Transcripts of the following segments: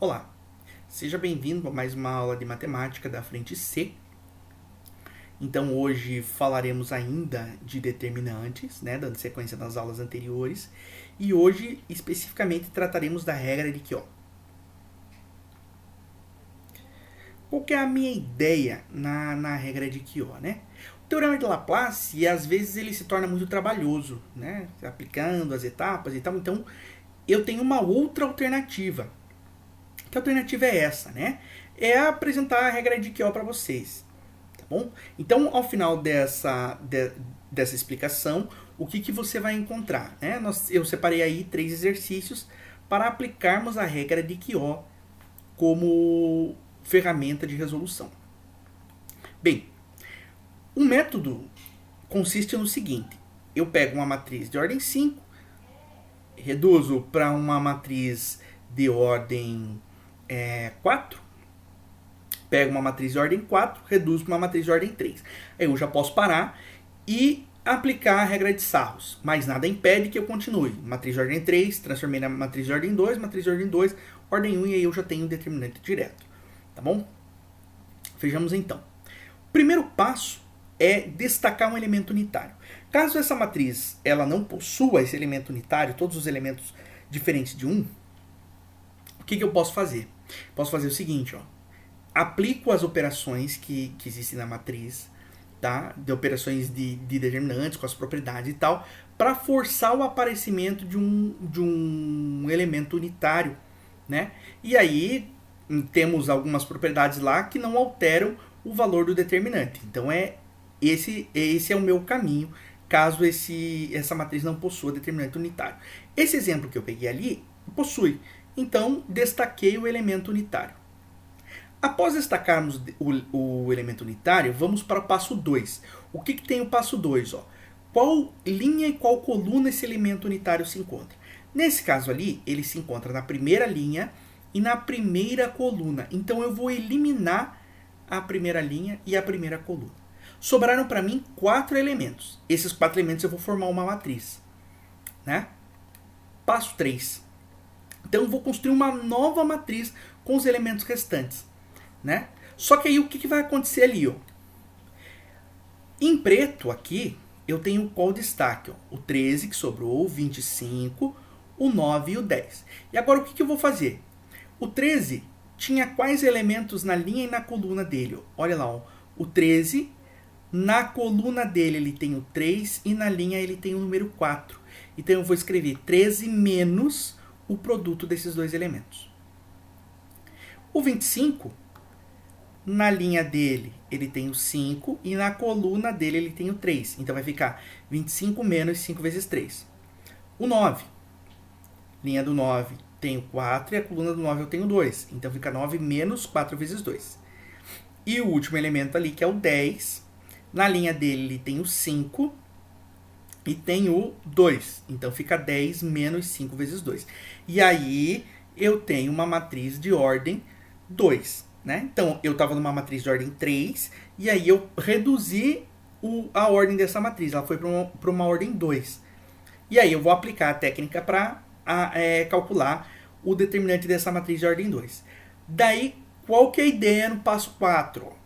Olá, seja bem-vindo a mais uma aula de matemática da frente C. Então hoje falaremos ainda de determinantes, né, dando sequência nas aulas anteriores, e hoje especificamente trataremos da regra de Kyo. Qual que é a minha ideia na regra de Kyo, né? O teorema de Laplace, às vezes ele se torna muito trabalhoso, né, aplicando as etapas e tal, então eu tenho uma outra alternativa. Que alternativa é essa, né? É apresentar a regra de Kyo para vocês, tá bom? Então, ao final dessa explicação, o que você vai encontrar, né? Eu separei aí 3 exercícios para aplicarmos a regra de Kyo como ferramenta de resolução. Bem, o método consiste no seguinte: eu pego uma matriz de ordem 5, reduzo para uma matriz de ordem 4, pego uma matriz de ordem 4, reduzo para uma matriz de ordem 3. Aí eu já posso parar e aplicar a regra de Sarros, mas nada impede que eu continue. Matriz de ordem 3, transformei na matriz de ordem 2, matriz de ordem 2, ordem 1, e aí eu já tenho um determinante direto. Tá bom? Vejamos então. O primeiro passo é destacar um elemento unitário. Caso essa matriz ela não possua esse elemento unitário, todos os elementos diferentes de 1, o que eu posso fazer? Posso fazer o seguinte, ó. Aplico as operações que existem na matriz, tá? De operações de determinantes com as propriedades e tal, para forçar o aparecimento de um elemento unitário, né? E aí temos algumas propriedades lá que não alteram o valor do determinante. Então esse é o meu caminho, caso essa matriz não possua determinante unitário. Esse exemplo que eu peguei ali possui. Então destaquei o elemento unitário. Após destacarmos o elemento unitário, vamos para o passo 2. O que tem o passo 2? Qual linha e qual coluna esse elemento unitário se encontra? Nesse caso ali, ele se encontra na primeira linha e na primeira coluna. Então eu vou eliminar a primeira linha e a primeira coluna. Sobraram para mim 4 elementos. Esses 4 elementos eu vou formar uma matriz, né? Passo 3. Então eu vou construir uma nova matriz com os elementos restantes, né? Só que aí o que vai acontecer ali, ó? Em preto aqui, eu tenho qual destaque? Ó? O 13 que sobrou, o 25, o 9 e o 10. E agora o que eu vou fazer? O 13 tinha quais elementos na linha e na coluna dele? Ó? Olha lá, ó. O 13, na coluna dele ele tem o 3 e na linha ele tem o número 4. Então eu vou escrever 13 menos o produto desses dois elementos. O 25, na linha dele ele tem o 5 e na coluna dele ele tem o 3. Então vai ficar 25 menos 5 vezes 3. O 9, linha do 9 tem o 4 e a coluna do 9 eu tenho 2. Então fica 9 menos 4 vezes 2. E o último elemento ali, que é o 10, na linha dele ele tem o 5 e tem o 2. Então fica 10 menos 5 vezes 2. E aí eu tenho uma matriz de ordem 2. Né? Então eu estava numa matriz de ordem 3 e aí eu reduzi a ordem dessa matriz. Ela foi para uma ordem 2. E aí eu vou aplicar a técnica para calcular o determinante dessa matriz de ordem 2. Daí, qual que é a ideia no passo 4?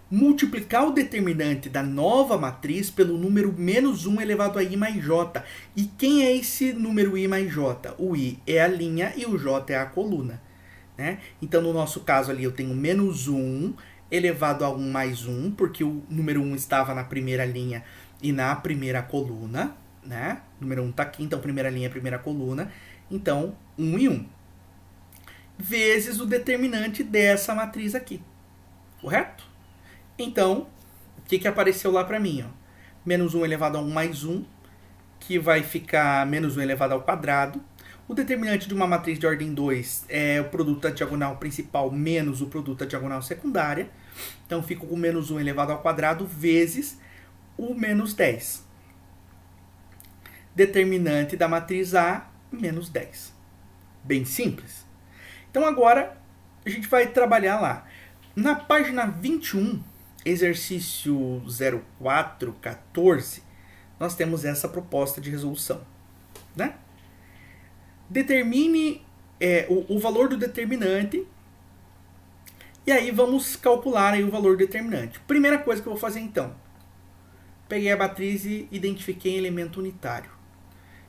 Multiplicar o determinante da nova matriz pelo número menos 1 elevado a i mais j. E quem é esse número i mais j? O i é a linha e o j é a coluna. Né? Então, no nosso caso ali, eu tenho menos 1 elevado a 1 mais 1, porque o número 1 estava na primeira linha e na primeira coluna. Né? O número 1 está aqui, então primeira linha é primeira coluna. Então, 1 e 1. Vezes o determinante dessa matriz aqui. Correto? Então, o que apareceu lá para mim? Ó? Menos 1 elevado a 1 mais 1, que vai ficar menos 1 elevado ao quadrado. O determinante de uma matriz de ordem 2 é o produto da diagonal principal menos o produto da diagonal secundária. Então, fico com menos 1 elevado ao quadrado vezes o menos 10. Determinante da matriz A, menos 10. Bem simples. Então, agora, a gente vai trabalhar lá. Na página 21, exercício 0414, nós temos essa proposta de resolução, né? Determine o valor do determinante. E aí vamos calcular aí o valor do determinante. Primeira coisa que eu vou fazer então. Peguei a matriz e identifiquei elemento unitário.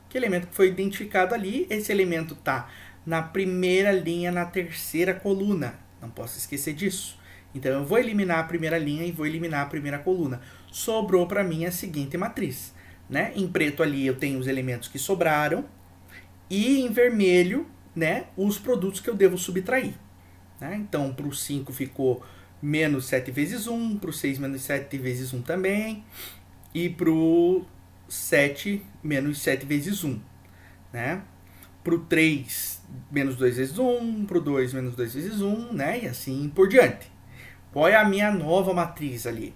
Que elemento que foi identificado ali? Esse elemento está na primeira linha, na terceira coluna. Não posso esquecer disso. Então eu vou eliminar a primeira linha e vou eliminar a primeira coluna. Sobrou para mim a seguinte matriz. Né? Em preto ali eu tenho os elementos que sobraram. E em vermelho, né, os produtos que eu devo subtrair. Né? Então, para o 5 ficou menos 7 vezes 1, para o 6 menos 7 vezes 1 também, e para o 7 menos 7 vezes 1. Né? Para o 3, menos 2 vezes 1, para o 2, menos 2 vezes 1, né? E assim por diante. Qual é a minha nova matriz ali?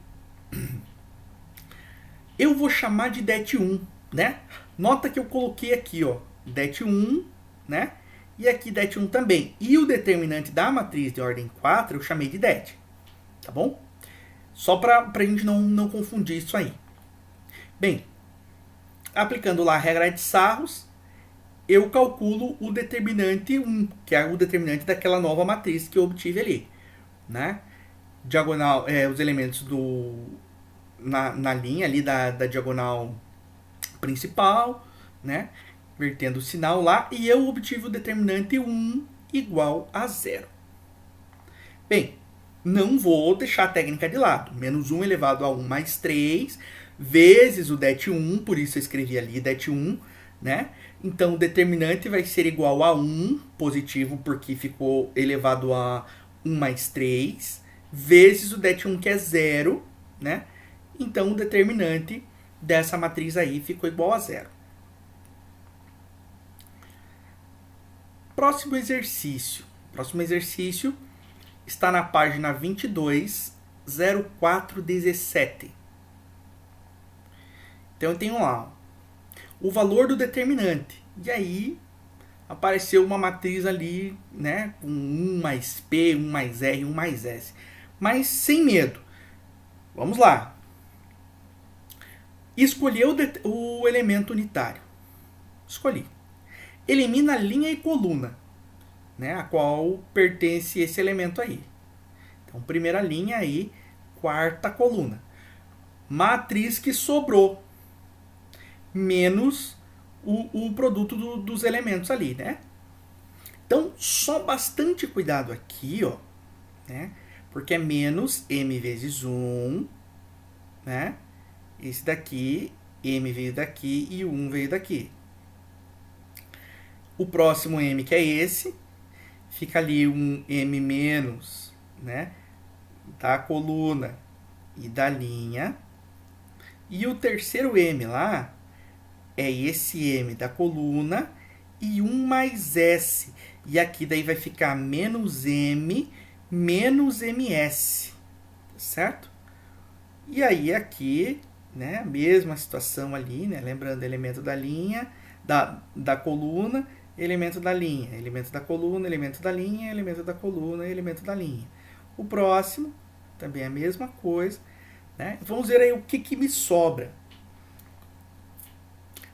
Eu vou chamar de det1, né? Nota que eu coloquei aqui, ó, det1, né? E aqui det1 também. E o determinante da matriz de ordem 4 eu chamei de det. Tá bom? Só para a gente não confundir isso aí. Bem, aplicando lá a regra de Sarros, eu calculo o determinante 1, que é o determinante daquela nova matriz que eu obtive ali. Né? Diagonal, os elementos na linha ali da diagonal principal, né? Invertendo o sinal lá, e eu obtive o determinante 1 igual a 0. Bem, não vou deixar a técnica de lado. Menos 1 elevado a 1 mais 3, vezes o det1, por isso eu escrevi ali det1, né? Então, o determinante vai ser igual a 1, positivo, porque ficou elevado a 1 mais 3, vezes o det1, que é 0, né? Então, o determinante dessa matriz aí ficou igual a 0. Próximo exercício. Próximo exercício está na página 22, 0417. Então, eu tenho lá o valor do determinante. E aí, apareceu uma matriz ali, né? Com 1 mais P, 1 mais R, 1 mais S. Mas sem medo. Vamos lá. Escolhi o elemento unitário. Escolhi. Elimina a linha e coluna, né, a qual pertence esse elemento aí. Então, primeira linha aí, quarta coluna. Matriz que sobrou, menos o produto dos elementos ali, né? Então, só bastante cuidado aqui, ó, né? Porque é menos m vezes 1, né? Esse daqui, m veio daqui e o 1 veio daqui. O próximo m, que é esse, fica ali um m menos, né, da coluna e da linha. E o terceiro m lá é esse m da coluna e 1 mais s. E aqui daí vai ficar menos m menos ms, certo? E aí aqui, né, a mesma situação ali, né, lembrando elemento da linha, da coluna, elemento da linha, elemento da coluna, elemento da linha, elemento da coluna, elemento da linha. O próximo, também a mesma coisa, né? Vamos ver aí o que me sobra.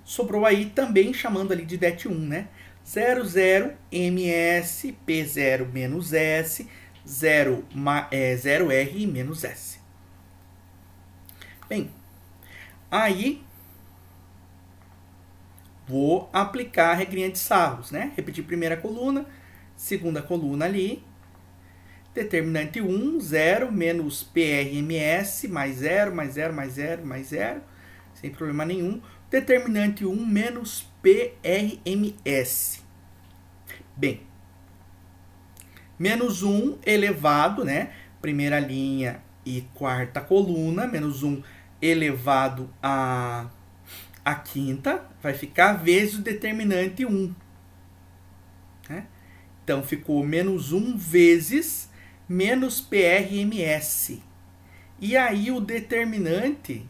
Sobrou aí também, chamando ali de det1, né? 0, 0, ms, p0 menos s, 0, 0r menos s. Bem, aí vou aplicar a regrinha de Sarros, né? Repetir primeira coluna, segunda coluna ali. Determinante 1, 0, menos PRMS, mais 0, mais 0, mais 0, mais 0, sem problema nenhum. Determinante 1, menos PRMS. Bem, menos 1 elevado, né? Primeira linha e quarta coluna, menos 1 elevado a quinta, vai ficar vezes o determinante 1. Né? Então, ficou menos 1 vezes menos PRMS. E aí, o determinante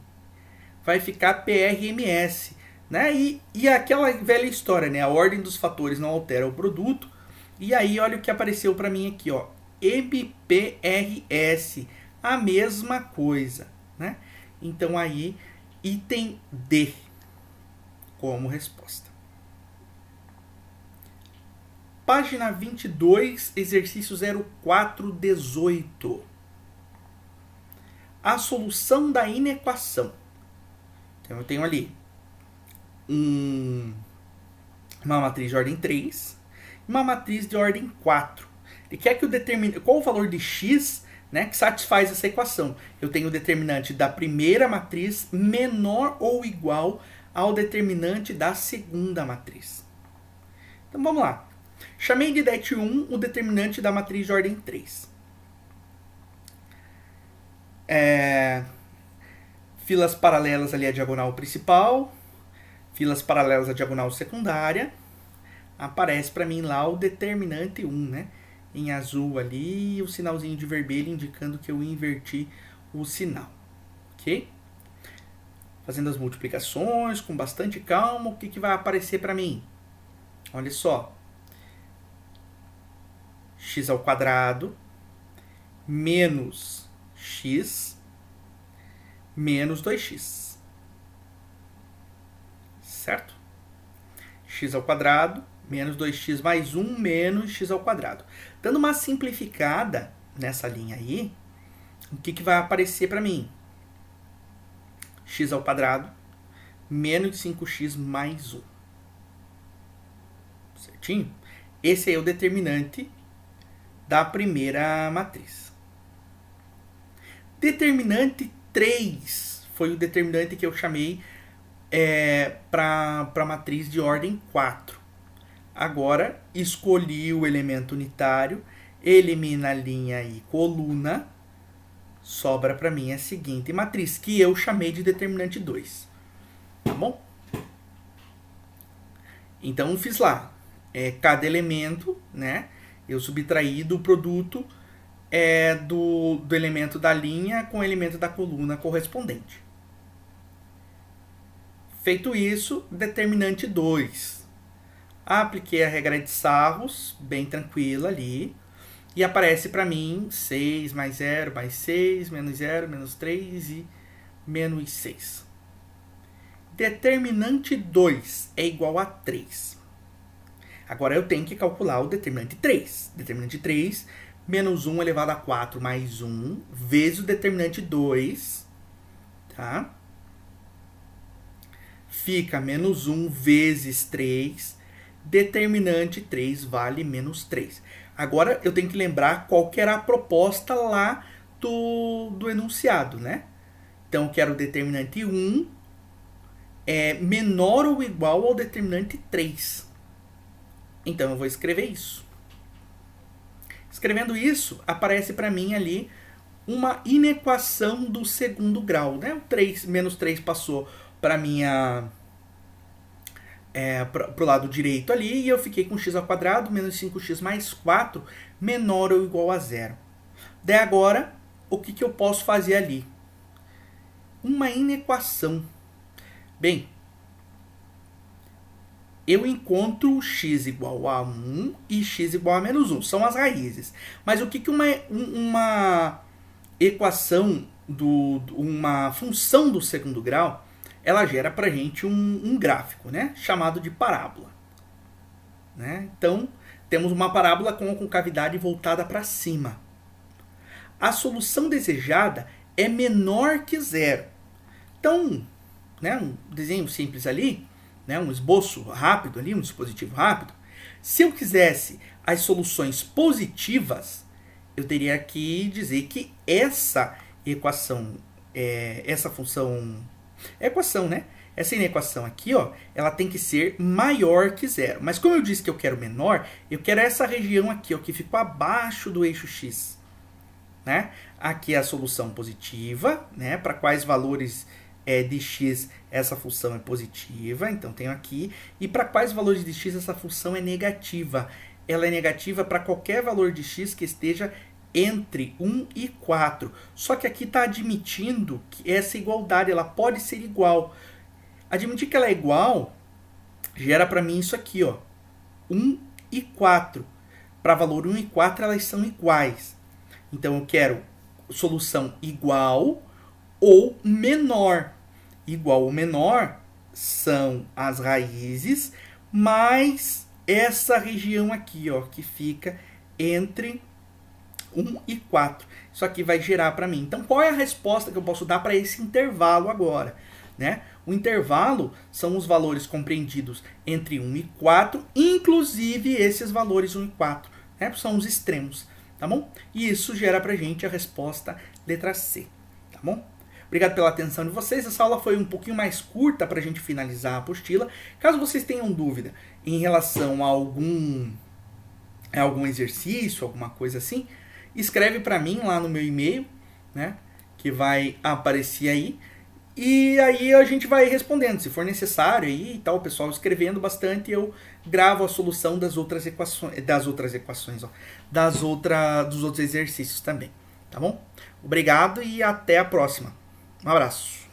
vai ficar PRMS. Né? E aquela velha história, né? A ordem dos fatores não altera o produto. E aí, olha o que apareceu para mim aqui, ó. MPRS, a mesma coisa. Né? Então, aí, item D como resposta. Página 22, exercício 0418. A solução da inequação. Então eu tenho ali uma matriz de ordem 3 e uma matriz de ordem 4. Ele quer que eu determine qual o valor de x, né, que satisfaz essa equação. Eu tenho o determinante da primeira matriz menor ou igual ao determinante da segunda matriz. Então vamos lá. Chamei de det1 o determinante da matriz de ordem 3. Filas paralelas ali à diagonal principal, filas paralelas à diagonal secundária. Aparece para mim lá o determinante 1, né? Em azul ali, o sinalzinho de vermelho indicando que eu inverti o sinal. Ok? Fazendo as multiplicações com bastante calma, o que vai aparecer para mim? Olha só. X ao quadrado menos x menos 2x. Certo? X ao quadrado menos 2x mais 1 menos x ao quadrado. Dando uma simplificada nessa linha aí, o que vai aparecer para mim? X ao quadrado menos 5x mais 1. Certinho? Esse aí é o determinante da primeira matriz. Determinante 3 foi o determinante que eu chamei para a matriz de ordem 4. Agora, escolhi o elemento unitário, elimina a linha e coluna, sobra para mim a seguinte matriz, que eu chamei de determinante 2. Tá bom? Então, fiz lá. Cada elemento, né? Eu subtraí do produto do elemento da linha com o elemento da coluna correspondente. Feito isso, determinante 2. Apliquei a regra de Sarros, bem tranquila ali. E aparece para mim 6 mais 0 mais 6, menos 0, menos 3 e menos 6. Determinante 2 é igual a 3. Agora eu tenho que calcular o determinante 3. Determinante 3, menos 1 elevado a 4 mais 1, vezes o determinante 2, tá? Fica menos 1 vezes 3, determinante 3 vale menos 3. Agora eu tenho que lembrar qual que era a proposta lá do enunciado, né? Então eu quero o determinante 1 menor ou igual ao determinante 3. Então eu vou escrever isso. Escrevendo isso, aparece para mim ali uma inequação do segundo grau, né? O 3, menos 3 passou para minha para o lado direito ali e eu fiquei com x ao quadrado menos 5x mais 4 menor ou igual a 0. Daí agora, o que eu posso fazer ali? Uma inequação. Bem, eu encontro x igual a 1 e x igual a menos 1. São as raízes. Mas o que uma equação, uma função do segundo grau, ela gera para a gente um gráfico, né? Chamado de parábola. Né? Então, temos uma parábola com a concavidade voltada para cima. A solução desejada é menor que 0. Então, né, um desenho simples ali, né, um esboço rápido ali, um dispositivo rápido. Se eu quisesse as soluções positivas, eu teria que dizer que essa equação, essa função, equação, né? Essa inequação aqui, ó, ela tem que ser maior que 0. Mas como eu disse que eu quero menor, eu quero essa região aqui, ó, que ficou abaixo do eixo x. Né? Aqui é a solução positiva, né? Para quais valores de x essa função é positiva, então tenho aqui. E para quais valores de x essa função é negativa? Ela é negativa para qualquer valor de x que esteja entre 1 e 4. Só que aqui está admitindo que essa igualdade ela pode ser igual. Admitir que ela é igual gera para mim isso aqui, ó, 1 e 4. Para valor 1 e 4 elas são iguais. Então eu quero solução igual ou menor. Igual ou menor são as raízes mais essa região aqui, ó, que fica entre 1 e 4. Isso aqui vai gerar para mim. Então, qual é a resposta que eu posso dar para esse intervalo agora? Né? O intervalo são os valores compreendidos entre 1 e 4, inclusive esses valores 1 e 4. Né? São os extremos. Tá bom? E isso gera para a gente a resposta letra C. Tá bom? Obrigado pela atenção de vocês. Essa aula foi um pouquinho mais curta para a gente finalizar a apostila. Caso vocês tenham dúvida em relação a algum exercício, alguma coisa assim, escreve para mim lá no meu e-mail, né, que vai aparecer aí, e aí a gente vai respondendo, se for necessário aí e tal, o pessoal escrevendo bastante, eu gravo a solução dos outros exercícios também, tá bom? Obrigado e até a próxima. Um abraço.